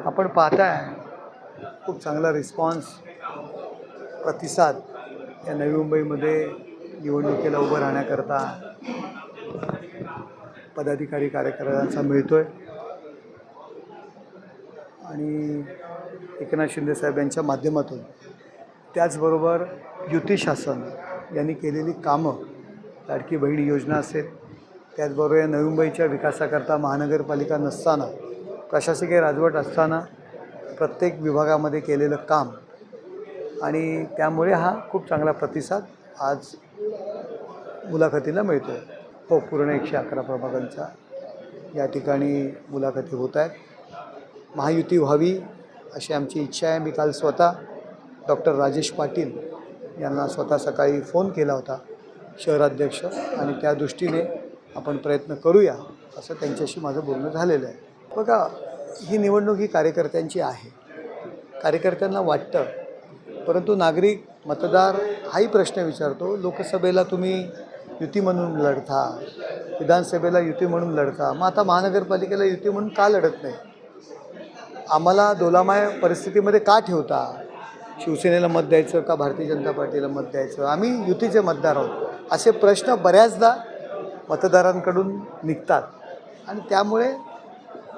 आपण पाहताय खूप चांगला रिस्पॉन्स प्रतिसाद या नवी मुंबईमध्ये निवडणुकीला उभं राहण्याकरता पदाधिकारी कार्यकर्त्यांचा मिळतोय आणि एकनाथ शिंदे साहेब यांच्या माध्यमातून त्याचबरोबर युती शासन यांनी केलेली कामं, लाडकी बहीण योजना असेल, त्याचबरोबर या नवी मुंबईच्या विकासाकरता महानगरपालिका नसताना प्रशासकीय राजवट असताना प्रत्येक विभागामध्ये केलेलं काम आणि त्यामुळे हा खूप चांगला प्रतिसाद आज मुलाखतीला मिळतो आहे. हो, पूर्ण 111 प्रभागांच्या या ठिकाणी मुलाखती होत आहेत. महायुती व्हावी अशी आमची इच्छा आहे. मी काल स्वतः डॉक्टर राजेश पाटील यांना स्वतः सकाळी फोन केला होता, शहराध्यक्ष, आणि त्या दृष्टीने आपण प्रयत्न करूया असं त्यांच्याशी माझं बोलणं झालेलं आहे. बघा, ही निवडणूक ही कार्यकर्त्यांची आहे. कार्यकर्त्यांना वाटतं, परंतु नागरिक मतदार हाही प्रश्न विचारतो, लोकसभेला तुम्ही युती म्हणून लढता, विधानसभेला युती म्हणून लढता, मग आता महानगरपालिकेला युती म्हणून का लढत नाही? आम्हाला दोलामय परिस्थितीमध्ये का ठेवता? शिवसेनेला मत द्यायचं का भारतीय जनता पार्टीला मत द्यायचं? आम्ही युतीचे मतदार आहोत असे प्रश्न बऱ्याचदा मतदारांकडून निघतात आणि त्यामुळे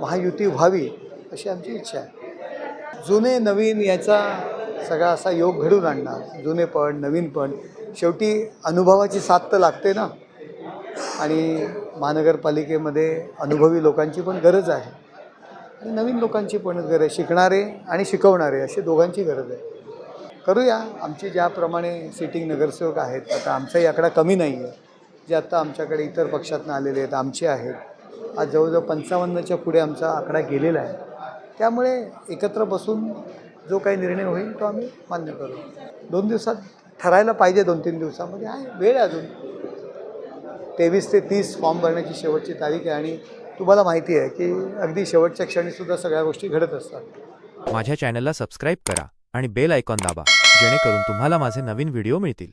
महायुती व्हावी अशी आमची इच्छा आहे. जुने नवीन याचा सगळा असा योग घडून आणणार, जुने पण नवीन पण, शेवटी अनुभवाची साथ तर लागते ना, आणि महानगरपालिकेमध्ये अनुभवी लोकांची पण गरज आहे आणि नवीन लोकांची पण गरज आहे. शिकणारे आणि शिकवणारे अशी दोघांची गरज आहे. करूया. आमचे ज्याप्रमाणे सिटिंग नगरसेवक आहेत, आता आमचाही आकडा कमी नाही आहे, जे आता आमच्याकडे इतर पक्षातून आलेले आहेत, आमचे आहेत. आज जवळजवळ 55च्या पुढे आमचा आकडा गेलेला आहे. त्यामुळे एकत्र बसून जो काही निर्णय होईल तो आम्ही मान्य करू. 2 दिवसात ठरायला पाहिजे, 2-3 दिवसामध्ये आहे, वेळ आहे अजून. 23 ते 30 फॉर्म भरण्याची शेवटची तारीख आहे आणि तुम्हाला माहिती आहे की अगदी शेवटच्या क्षणीसुद्धा सगळ्या गोष्टी घडत असतात. माझ्या चॅनलला सबस्क्राईब करा आणि बेल आयकॉन दाबा, जेणेकरून तुम्हाला माझे नवीन व्हिडिओ मिळतील.